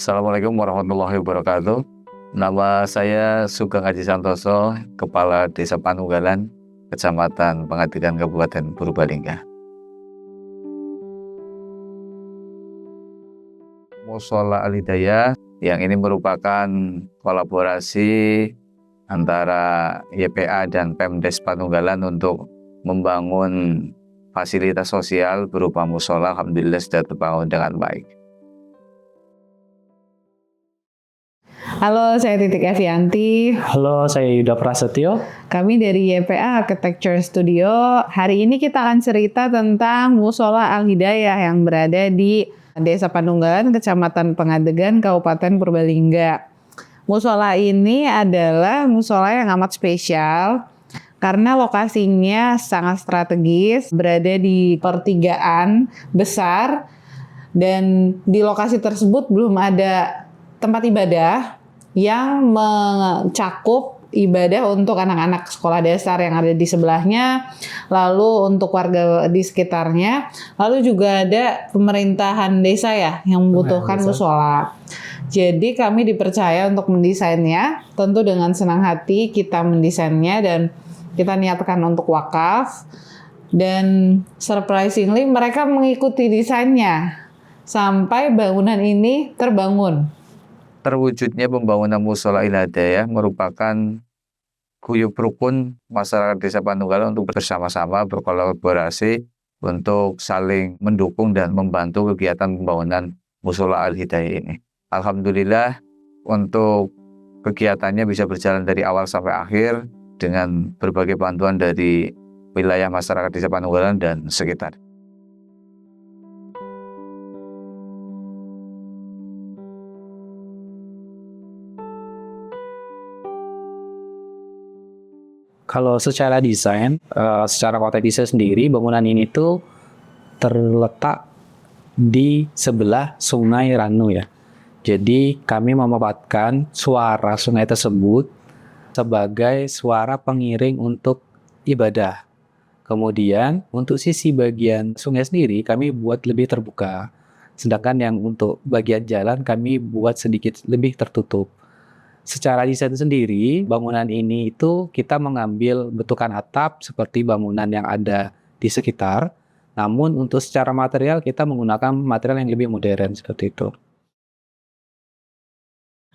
Assalamualaikum warahmatullahi wabarakatuh. Nama saya Sugeng Aji Santoso, Kepala Desa Panunggalan, Kecamatan Pangatilan, Kabupaten Purbalingga. Mushola Al-Hidayah yang ini merupakan kolaborasi antara YPA dan Pemdes Panunggalan untuk membangun fasilitas sosial berupa mushola. Alhamdulillah sudah terbangun dengan baik. Halo, saya Titik Evianti. Halo, saya Yuda Prasetyo. Kami dari YPA Architecture Studio. Hari ini kita akan cerita tentang Mushola Al-Hidayah yang berada di Desa Panunggalan, Kecamatan Pengadegan, Kabupaten Purbalingga. Mushola ini adalah mushola yang amat spesial karena lokasinya sangat strategis, berada di pertigaan besar, dan di lokasi tersebut belum ada tempat ibadah yang mencakup ibadah untuk anak-anak sekolah dasar yang ada di sebelahnya, lalu untuk warga di sekitarnya, lalu juga ada pemerintahan desa ya yang membutuhkan mushola. Jadi kami dipercaya untuk mendesainnya, tentu dengan senang hati kita mendesainnya dan kita niatkan untuk wakaf, dan surprisingly mereka mengikuti desainnya sampai bangunan ini terbangun. Terwujudnya pembangunan Mushola Al-Hidayah merupakan guyub rukun masyarakat Desa Panunggalan untuk bersama-sama berkolaborasi untuk saling mendukung dan membantu kegiatan pembangunan Mushola Al-Hidayah ini. Alhamdulillah untuk kegiatannya bisa berjalan dari awal sampai akhir dengan berbagai bantuan dari wilayah masyarakat Desa Panunggalan dan sekitar. Kalau secara desain, secara konteks desain sendiri, bangunan ini tuh terletak di sebelah Sungai Ranu ya. Jadi kami memanfaatkan suara sungai tersebut sebagai suara pengiring untuk ibadah. Kemudian untuk sisi bagian sungai sendiri kami buat lebih terbuka. Sedangkan yang untuk bagian jalan kami buat sedikit lebih tertutup. Secara desain sendiri, bangunan ini itu kita mengambil bentukan atap seperti bangunan yang ada di sekitar. Namun untuk secara material kita menggunakan material yang lebih modern seperti itu.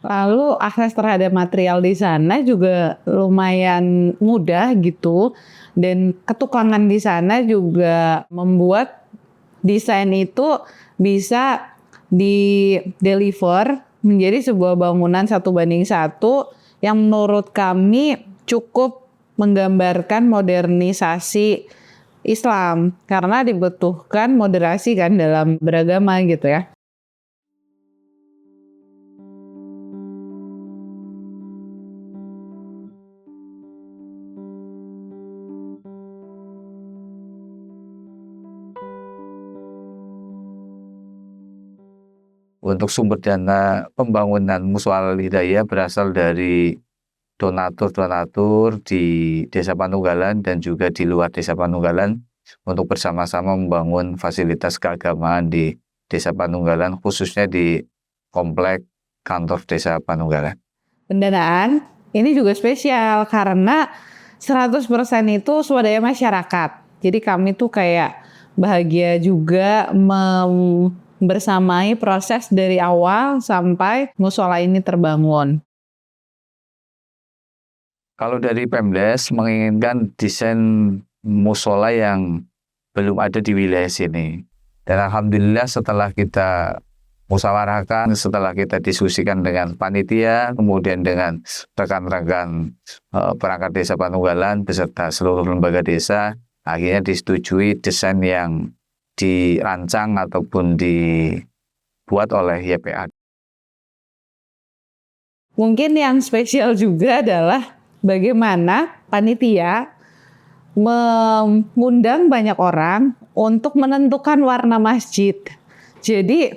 Lalu akses terhadap material di sana juga lumayan mudah gitu, dan ketukangan di sana juga membuat desain itu bisa di-deliver menjadi sebuah bangunan 1:1 yang menurut kami cukup menggambarkan modernisasi Islam karena dibutuhkan moderasi kan dalam beragama gitu ya. Untuk sumber dana pembangunan Mushola Al-Hidayah berasal dari donatur-donatur di Desa Panunggalan dan juga di luar Desa Panunggalan untuk bersama-sama membangun fasilitas keagamaan di Desa Panunggalan, khususnya di komplek kantor Desa Panunggalan. Pendanaan ini juga spesial karena 100% itu swadaya masyarakat. Jadi kami tuh kayak bahagia juga bersamai proses dari awal sampai mushola ini terbangun. Kalau dari Pemdes menginginkan desain mushola yang belum ada di wilayah sini. Dan alhamdulillah setelah kita musyawarahkan, setelah kita diskusikan dengan panitia, kemudian dengan rekan-rekan perangkat Desa Panunggalan beserta seluruh lembaga desa, akhirnya disetujui desain yang dirancang ataupun dibuat oleh YPA. Mungkin yang spesial juga adalah bagaimana panitia mengundang banyak orang untuk menentukan warna masjid. Jadi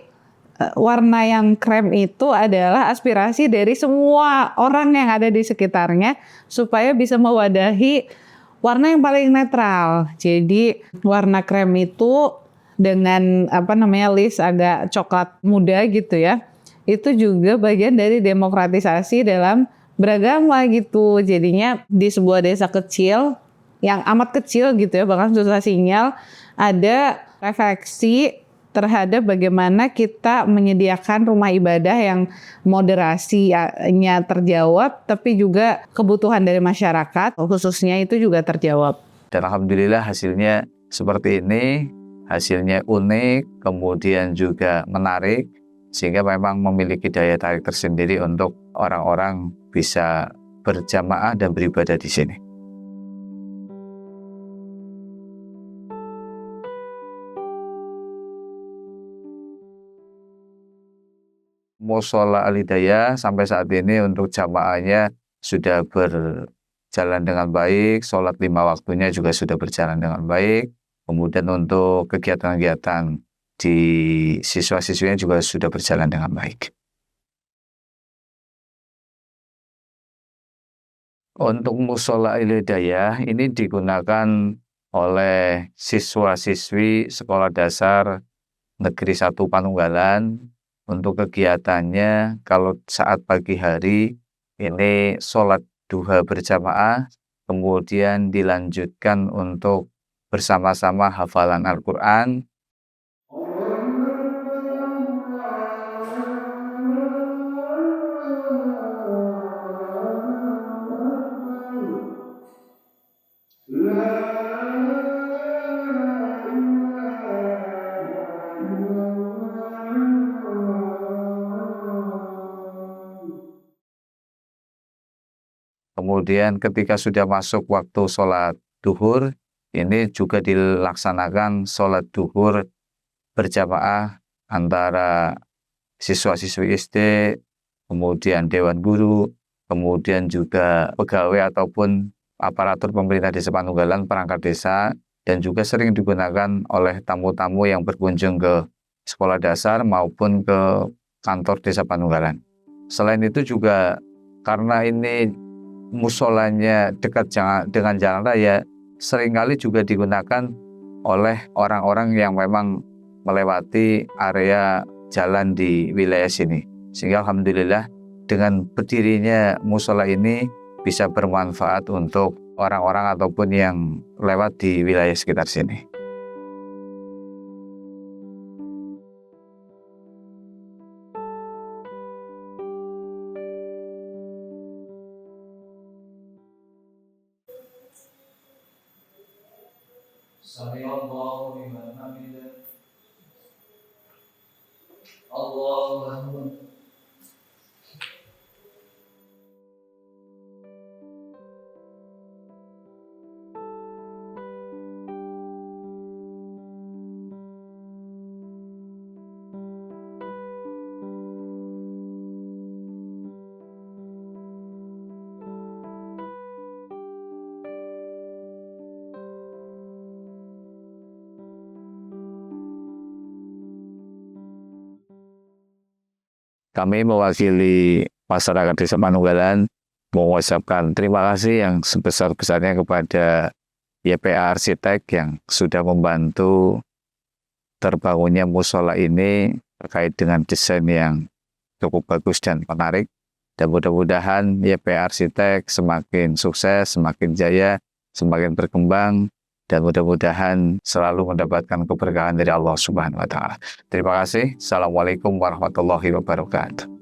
warna yang krem itu adalah aspirasi dari semua orang yang ada di sekitarnya supaya bisa mewadahi warna yang paling netral. Jadi warna krem itu dengan list agak coklat muda gitu ya. itu juga bagian dari demokratisasi dalam beragama gitu. Jadinya di sebuah desa kecil yang amat kecil gitu ya, bahkan susah sinyal, ada refleksi terhadap bagaimana kita menyediakan rumah ibadah yang moderasinya terjawab, tapi juga kebutuhan dari masyarakat khususnya itu juga terjawab. Dan alhamdulillah hasilnya seperti ini, hasilnya unik, kemudian juga menarik, sehingga memang memiliki daya tarik tersendiri untuk orang-orang bisa berjamaah dan beribadah di sini. Mushola Al-Hidayah sampai saat ini untuk jamaahnya sudah berjalan dengan baik, sholat 5 waktunya juga sudah berjalan dengan baik. Kemudian untuk kegiatan-kegiatan di siswa-siswinya juga sudah berjalan dengan baik. Untuk Mushola Al-Hidayah ini digunakan oleh siswa-siswi Sekolah Dasar Negeri 1 Panunggalan. Untuk kegiatannya, kalau saat pagi hari ini sholat duha berjamaah, kemudian dilanjutkan untuk bersama-sama hafalan Al-Quran. Kemudian ketika sudah masuk waktu sholat duhur, ini juga dilaksanakan sholat duhur berjamaah antara siswa-siswi SD, kemudian dewan guru, kemudian juga pegawai ataupun aparatur pemerintah Desa Panunggalan, perangkat desa, dan juga sering digunakan oleh tamu-tamu yang berkunjung ke sekolah dasar maupun ke kantor Desa Panunggalan. Selain itu juga karena ini musolanya dekat dengan jalan raya, seringkali juga digunakan oleh orang-orang yang memang melewati area jalan di wilayah sini. Sehingga alhamdulillah dengan berdirinya musola ini bisa bermanfaat untuk orang-orang ataupun yang lewat di wilayah sekitar sini. Sami'allahu liman hamidah. Allahu Akbar. Kami mewakili masyarakat Desa Panunggalan mengucapkan terima kasih yang sebesar-besarnya kepada YPA Arsitek yang sudah membantu terbangunnya musola ini terkait dengan desain yang cukup bagus dan menarik. Dan mudah-mudahan YPA Arsitek semakin sukses, semakin jaya, semakin berkembang, dan mudah-mudahan selalu mendapatkan keberkahan dari Allah Subhanahu wa Ta'ala. Terima kasih. Assalamualaikum warahmatullahi wabarakatuh.